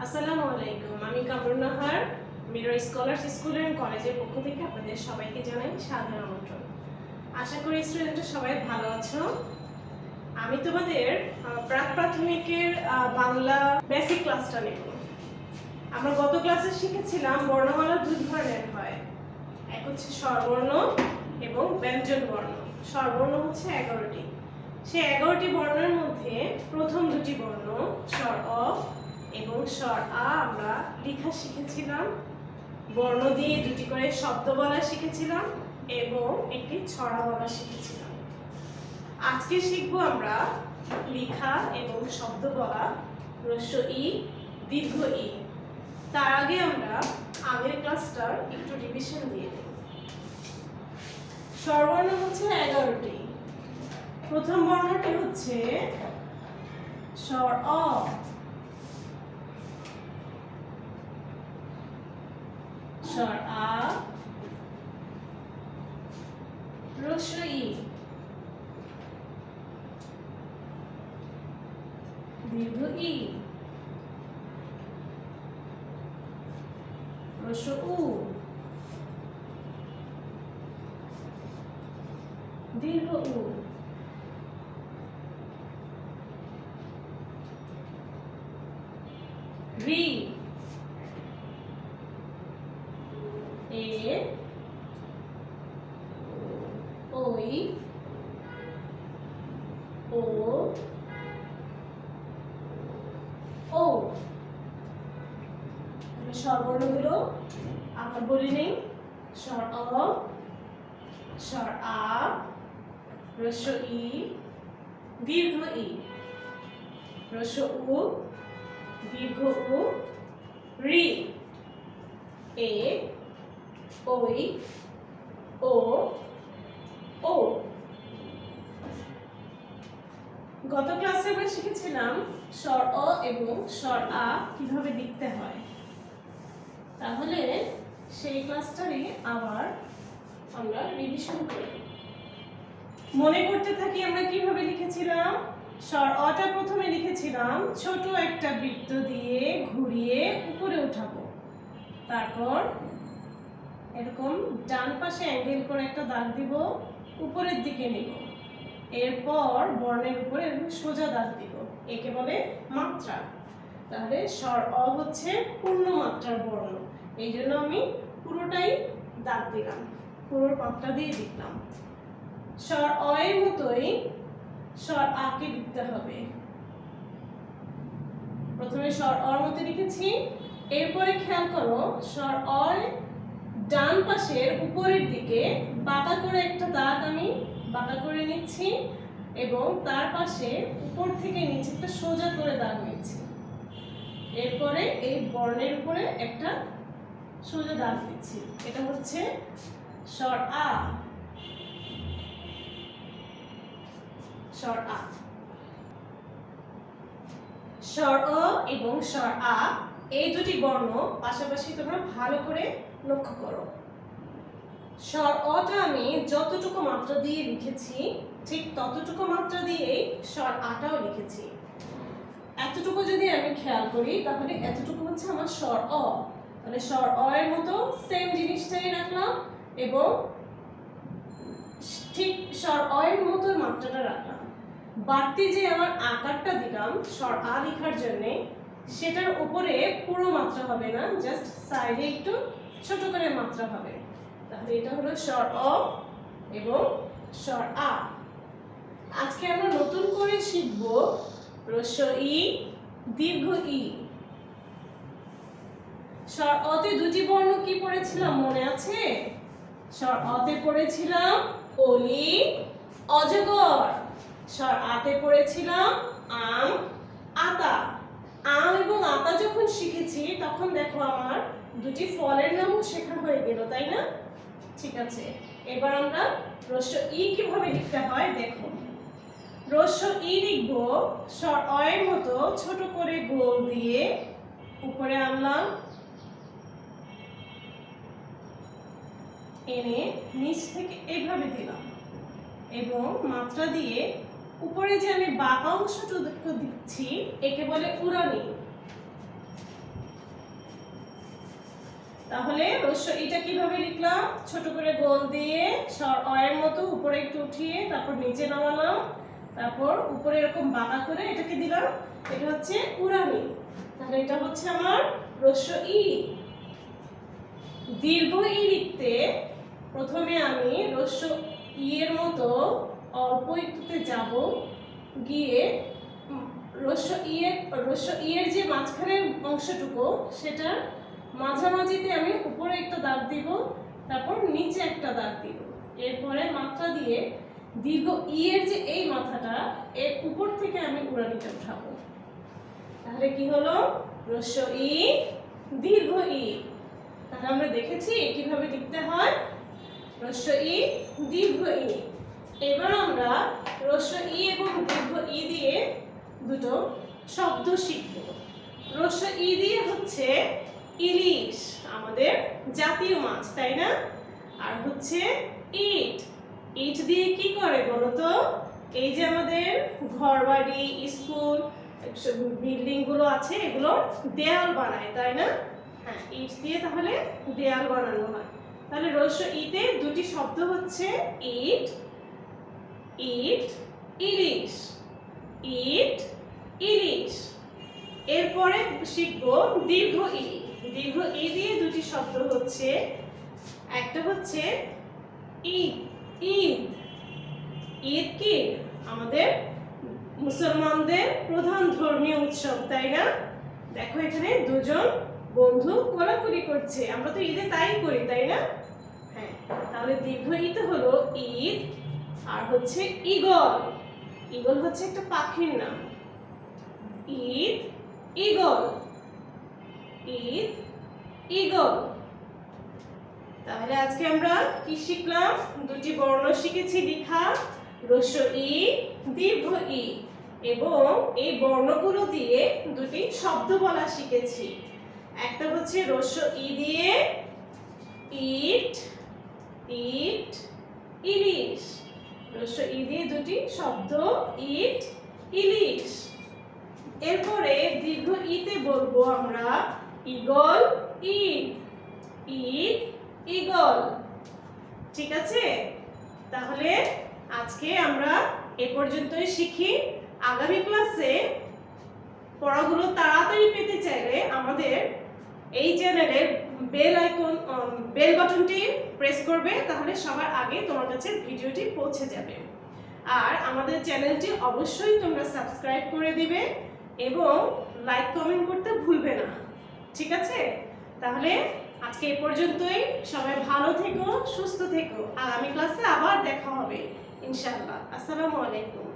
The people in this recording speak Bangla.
আসসালামু আলাইকুম। আমি Kamrun Nahar mirror scholars school and কলেজের পক্ষ থেকে আপনাদের সবাইকে জানাই সাদর আমন্ত্রণ। আশা করি স্টুডেন্টরা সবাই ভালো আছো। আমি তোমাদের প্রাক প্রাথমিকের বাংলা বেসিক ক্লাসটা নেব। আমরা গত ক্লাসে শিখেছিলাম বর্ণমালা দুই ধরনের হয়, এক হচ্ছে স্বরবর্ণ এবং ব্যঞ্জন বর্ণ। স্বরবর্ণ হচ্ছে 11টি। সেই 11টি বর্ণের মধ্যে প্রথম দুটি বর্ণ স্বর অ এবং স্বর আ আমরা লেখা শিখেছিলাম, বর্ণ দিয়ে দুটি করে শব্দ বলা শিখেছিলাম এবং একটি ছড়া বলা শিখেছিলাম। আজকে শিখব আমরা লেখা এবং শব্দ বলা হ্রস্ব ই দীর্ঘ ই। তার আগে আমরা আগের ক্লাসটার একটু রিভিশন দিয়ে দেব। স্বরবর্ণ হচ্ছে 11টি। প্রথম বর্ণটি হচ্ছে স্বর অ, স্বর আ, হ্রস্ব ই, দীর্ঘ ই, হ্রস্ব উ, দীর্ঘ উ, রি, এ, ওই, ও, ও। স্বরবর্ণগুলো আবার বলে নেই। স্বর অ, স্বর আ, হ্রস্ব ই, দীর্ঘ ই, হ্রস্ব উ, দীর্ঘ উ, রি, এ, ওই, ও, ও। গত ক্লাসে আমরা শিখেছিলাম স্বর অ এবং স্বর আ কিভাবে লিখতে হয়। তাহলে সেই ক্লাসটারই আবার আমরা রিভিশন করি। মনে করতে থাকি আমরা কিভাবে লিখেছিলাম। স্বর অটা প্রথমে লিখেছিলাম ছোট একটা বৃত্ত দিয়ে ঘুরিয়ে উপরে উঠাবো, তারপর এরকম ডান পাশে অ্যাঙ্গেল করে একটা দাগ দিব, উপরের দিকে নিব, এরপর বর্ণের উপরে সোজা দাগ দিব, একে বলে মাত্রা। তাহলে স্বর অ হচ্ছে পূর্ণ মাত্রার বর্ণ, এই জন্য আমি পুরোটাই দাগ দিলাম, পুরো মাত্রা দিয়ে লিখলাম। স্বর অ এর মতোই স্বর আ কে লিখতে হবে। প্রথমে স্বর অর মতো লিখেছি, এরপরে খেয়াল করো স্বর অ ডান পাশের উপরের দিকে বাঁকা করে একটা দাগ আমি বাঁকা করে নিচ্ছি এবং তার পাশে উপর থেকে নিচে একটা সোজা করে দাগ নিচ্ছি। এরপরে এই বর্ণের উপরে একটা সোজা দাগ দিচ্ছি। এটা হচ্ছে স্বর আ। স্বর আ, স্বর অ এবং স্বর আ এই দুটি বর্ণ পাশাপাশি তোমরা ভালো করে লক্ষ্য করো। স্বর অটা আমি যতটুকু মাত্রা দিয়ে লিখেছি ঠিক ততটুকু মাত্রা দিয়েই স্বর আটাও লিখেছি। এতটুকু যদি আমি খেয়াল করি তাহলে এতটুকু হচ্ছে আমার স্বর অ। তাহলে স্বর অ এর মতো সেম জিনিসটাই রাখলাম এবং ঠিক স্বর অ এর মতো মাত্রাটা রাখলাম। বাড়তি যে আমার আকারটা দিলাম স্বর আ লেখার জন্য, সেটার উপরে পুরো মাত্রা হবে না, জাস্ট সাইডে একটু ছোট করে মাত্রা হবে। তাহলে এটা হলো স্বর অ এবং স্বর আ। আজকে আমরা নতুন করে শিখব হ্রস্ব ই দীর্ঘ ই। স্বর অতে দুটি বর্ণ কি পড়েছিলাম মনে আছে? স্বর অতে পড়েছিলাম অলি, অজগর। স্বর আতে পড়েছিলাম আম, আতা। আম এবং আতা যখন শিখেছি তখন দেখো আমার দুটি ফলের নামও শেখা হয়ে গেল, তাই না? ঠিক আছে, এবার আমরা হ্রস্ব ই কিভাবে লিখতে হয় দেখো। হ্রস্ব ই লিখব স্বর অ এর মতো ছোট করে গোল দিয়ে উপরে আনলাম, এনে নিচ থেকে এইভাবে দিলাম এবং মাত্রা দিয়ে উপরে যে আমি বাঁকা অংশটুকু দিচ্ছি একে বলে উড়ানি। তাহলে রস্য ইটা কিভাবে লিখলাম? ছোট করে গোল দিয়ে অয়ের মতো উপরে একটু উঠিয়ে তারপর নিচে নামালাম, তারপর উপরে এরকম বাঁকা করে এটাকে দিলাম, এটা হচ্ছে উড়ানি। তাহলে এটা হচ্ছে আমার রস্য ই। দীর্ঘ ই লিখতে প্রথমে আমি রস্য ই এর মতো অল্প একটুতে যাব, গিয়ে রস্য ই এর যে মাঝখানের অংশটুকু সেটা মাঝামাঝিতে আমি উপরে একটা দাগ দিব, তারপর নিচে একটা দাগ দিব। এরপরে মাত্রা দিয়ে দীর্ঘ ই এর যে এই মাথাটা এর উপর থেকে আমি উড়ানিটা উঠাবো। তাহলে কি হলো? রস্য ই দীর্ঘ ই। তাহলে আমরা দেখেছি কিভাবে লিখতে হয় রস্য ই দীর্ঘ ই। এবার আমরা রস্য ই এবং দীর্ঘ ই দিয়ে দুটো শব্দ শিখব। রস্য ই দিয়ে হচ্ছে ইলিশ, আমাদের জাতীয় মাছ, তাই না? আর হচ্ছে ইট। ইট দিয়ে কি করে বলো তো? এই যে আমাদের ঘরবাড়ি, স্কুল, বিল্ডিং গুলো আছে, এগুলো দেয়াল বানায়, তাই না? হ্যাঁ, ইট দিয়ে তাহলে দেয়াল বানানো হয়। তাহলে রস্য ইতে দুটি শব্দ হচ্ছে ইট, ইট, ইলিশ। ইট, ইলিশ। এরপরে শিখবো দীর্ঘ ই। দীর্ঘ ই দিয়ে দুটি শব্দ হচ্ছে, একটা হচ্ছে ঈদ। ঈদ। ঈদ কি? আমাদের মুসলমানদের প্রধান ধর্মীয় উৎসব, তাই না? দেখো এখানে দুজন বন্ধু কোলাকুলি করছে, আমরা তো ঈদে তাই করি, তাই না? হ্যাঁ, তাহলে দীর্ঘ ঈদ হলো ঈদ। আর হচ্ছে ঈগল। ঈগল হচ্ছে একটা পাখির নাম। ঈদ, ঈগল। ঈদ, ঈগল। তাহলে আজকে আমরা কি শিখলাম? দুটি বর্ণ শিখেছি লেখা, রস্য ই, দীর্ঘ ই, এবং এই বর্ণগুলো দিয়ে দুটি শব্দ বলা শিখেছি। একটা হচ্ছে রস্য ই দিয়ে ইট, ইট, ইলিশ। রস্য ই দিয়ে দুটি শব্দ ইট, ইলিশ। এরপরে দীর্ঘ ইতে বলবো আমরা ঈগল, ঈদ, ঈদ, ঈগল। ঠিক আছে? তাহলে আজকে আমরা এ পর্যন্তই শিখি। আগামী ক্লাসে পড়াগুলো তাড়াতাড়ি পেতে চাইলে আমাদের এই চ্যানেলের বেল বাটনটি প্রেস করবে, তাহলে সবার আগে তোমার কাছে ভিডিওটি পৌঁছে যাবে। আর আমাদের চ্যানেলটি অবশ্যই তোমরা সাবস্ক্রাইব করে দিবে এবং লাইক কমেন্ট করতে ভুলবে না। ঠিক আছে? তাহলে আজকে এই পর্যন্তই। সবাই ভালো থেকো, সুস্থ থেকো। আগামী ক্লাসে আবার দেখা হবে ইনশাআল্লাহ। আসসালামু আলাইকুম।